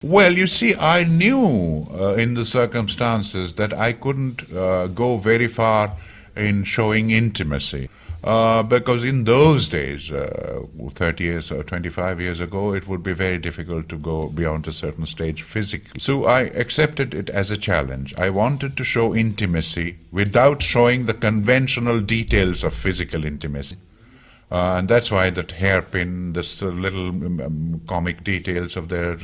Well, you see, I knew in the circumstances that I couldn't go very far in showing intimacy. Because in those days, 30 years or 25 years ago, it would be very difficult to go beyond a certain stage physically. So I accepted it as a challenge. I wanted to show intimacy without showing the conventional details of physical intimacy. And that's why that hairpin, this little comic details of their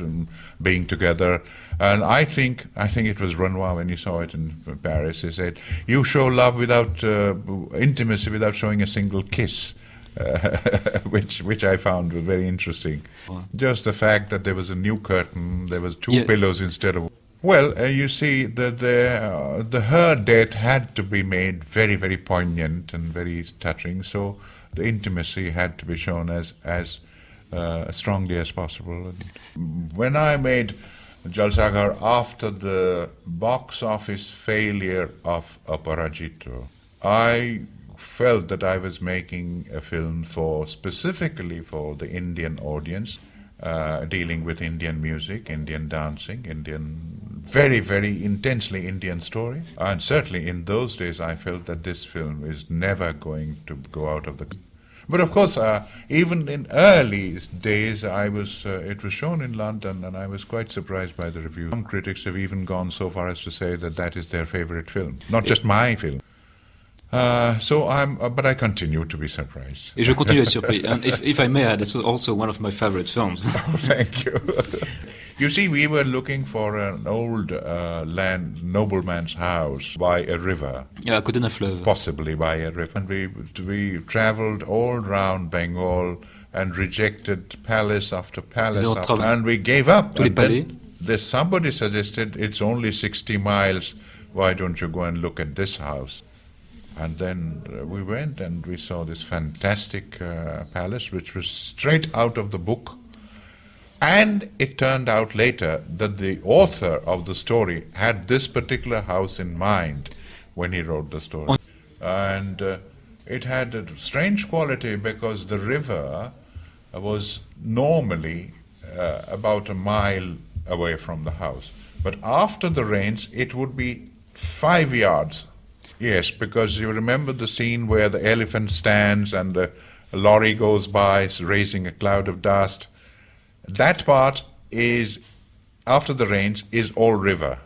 being together. And I think it was Renoir when he saw it in Paris. He said, "You show love without intimacy, without showing a single kiss," which I found very interesting. Wow. Just the fact that there was a new curtain, there was two pillows instead of. Well, you see, her death had to be made very, very poignant and very touching. So the intimacy had to be shown as strongly as possible. And when I made Jalsaghar after the box office failure of Aparajito, I felt that I was making a film specifically for the Indian audience, dealing with Indian music, Indian dancing, very, very intensely Indian stories. And certainly in those days I felt that this film is never going to go out of the... But of course, even in early days, it was shown in London, and I was quite surprised by the reviews. Some critics have even gone so far as to say that is their favorite film, not just my film. But I continue to be surprised. Et je continue à être surpris. And if I may add, this is also one of my favorite films. Oh, thank you. You see, we were looking for an old nobleman's house by a river. À côté d'un fleuve. Possibly by a river. And we traveled all around Bengal and rejected palace after palace. And we gave up. Tous les palais. Somebody suggested, it's only 60 miles. Why don't you go and look at this house? And then we went and we saw this fantastic palace, which was straight out of the book. And it turned out later that the author of the story had this particular house in mind when he wrote the story. And it had a strange quality because the river was normally about a mile away from the house. But after the rains, it would be 5 yards. Yes, because you remember the scene where the elephant stands and the lorry goes by, raising a cloud of dust. That part is, after the rains, is all river.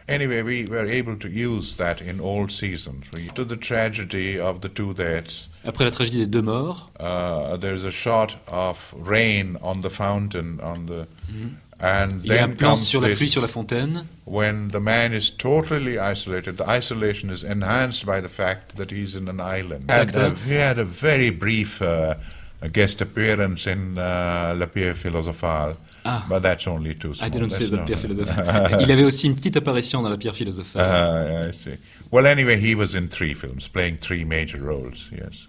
Anyway, we were able to use that in all seasons. After the tragedy of the two deaths, après la tragédie des deux morts, there's a shot of rain on the fountain, and then comes sur la pluie sur la fontaine. When the man is totally isolated, the isolation is enhanced by the fact that he's in an island. He had a very brief guest appearance in La Pierre Philosophale, but that's only too small. I didn't see La Pierre Philosophale. Il avait aussi une petite apparition dans La Pierre Philosophale. I see. Well, anyway, he was in 3 films, playing 3 major roles, yes.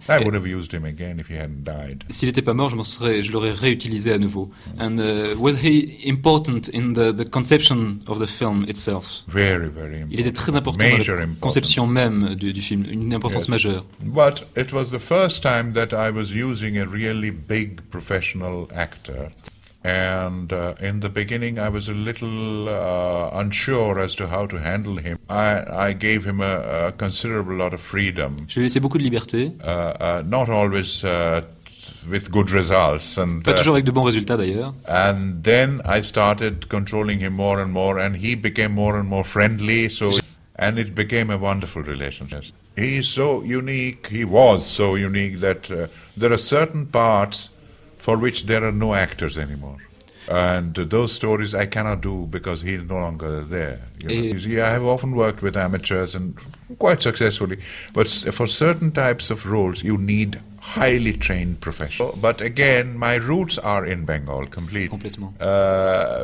I would have used him again if he hadn't died. S'il n'était pas mort, je l'aurais réutilisé à nouveau. And was he important in the conception of the film itself? Very, very important. Il était très important dans la conception même du film, une importance majeure. But it was the first time that I was using a really big professional actor. And in the beginning, I was a little unsure as to how to handle him. I gave him a considerable lot of freedom. Je lui ai laissé beaucoup de liberté. Not always with good results. Pas toujours avec de bons résultats d'ailleurs. And then I started controlling him more, and he became more and more friendly. And it became a wonderful relationship. He is so unique. He was so unique that there are certain parts for which there are no actors anymore. And those stories I cannot do because he is no longer there. You see, I have often worked with amateurs and quite successfully, but for certain types of roles you need highly trained professionals. But again, my roots are in Bengal completely. Complètement.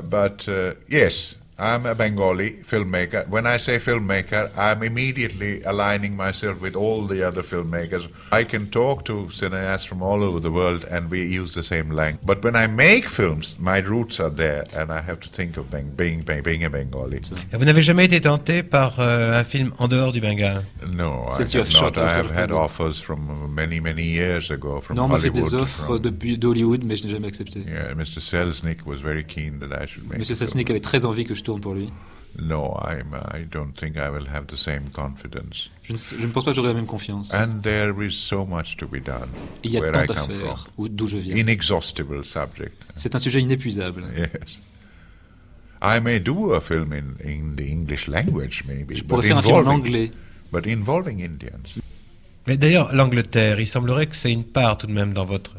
But yes, I'm a Bengali filmmaker. When I say filmmaker, I'm immediately aligning myself with all the other filmmakers. I can talk to cineasts from all over the world and we use the same language. But when I make films, my roots are there and I have to think of being a Bengali. Vous n'avez jamais été tenté par un film en dehors du Bengale? No, Since I you have have shot not. I outside have of had Bengal. offers from many years ago from Non, on m'a fait Hollywood. des offres d'Hollywood, mais je n'ai jamais accepté. Yeah, Mr. Selznick was very keen that I should make Monsieur a film. Selznick avait très envie que je tourne pour lui. No, I don't think I will have the same confidence. Je ne pense pas que j'aurai la même confiance. And there is so much to be done Il y a where tant I à come faire from. d'où je viens. Inexhaustible subject. C'est un sujet inépuisable. Yes. I may do a film in the English language, maybe. Je pourrais faire un film en anglais. But involving Indians. Mais d'ailleurs, l'Angleterre, il semblerait que c'est une part tout de même dans votre...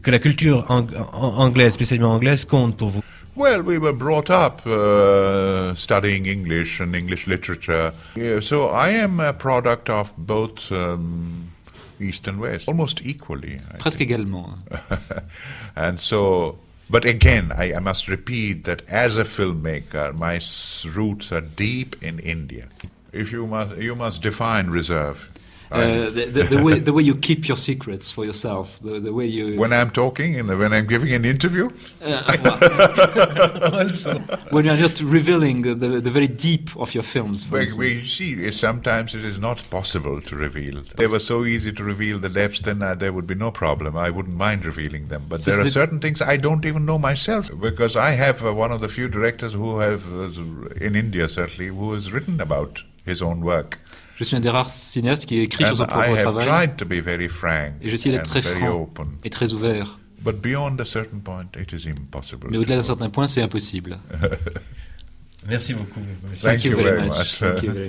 que la culture anglaise, spécialement anglaise, compte pour vous. Well, we were brought up studying English and English literature. Yeah, so I am a product of both East and West, almost equally. Presque également. And so, but again, I must repeat that as a filmmaker, my roots are deep in India. If you must define reserve. The way you keep your secrets for yourself, the way you... When I'm talking and when I'm giving an interview? Also. When you're not revealing the very deep of your films, for instance. We see, sometimes it is not possible to reveal. They were so easy to reveal the depths, then there would be no problem. I wouldn't mind revealing them. But there are certain things I don't even know myself, because I have one of the few directors who have, in India certainly, who has written about his own work. Je suis un des rares cinéastes qui écrit sur son propre travail. Tried to be very frank et j'essaie d'être très franc et très ouvert. But beyond a certain point, it is impossible. Mais au-delà d'un certain point, c'est impossible. Merci beaucoup. Thank you very much. Thank you very much.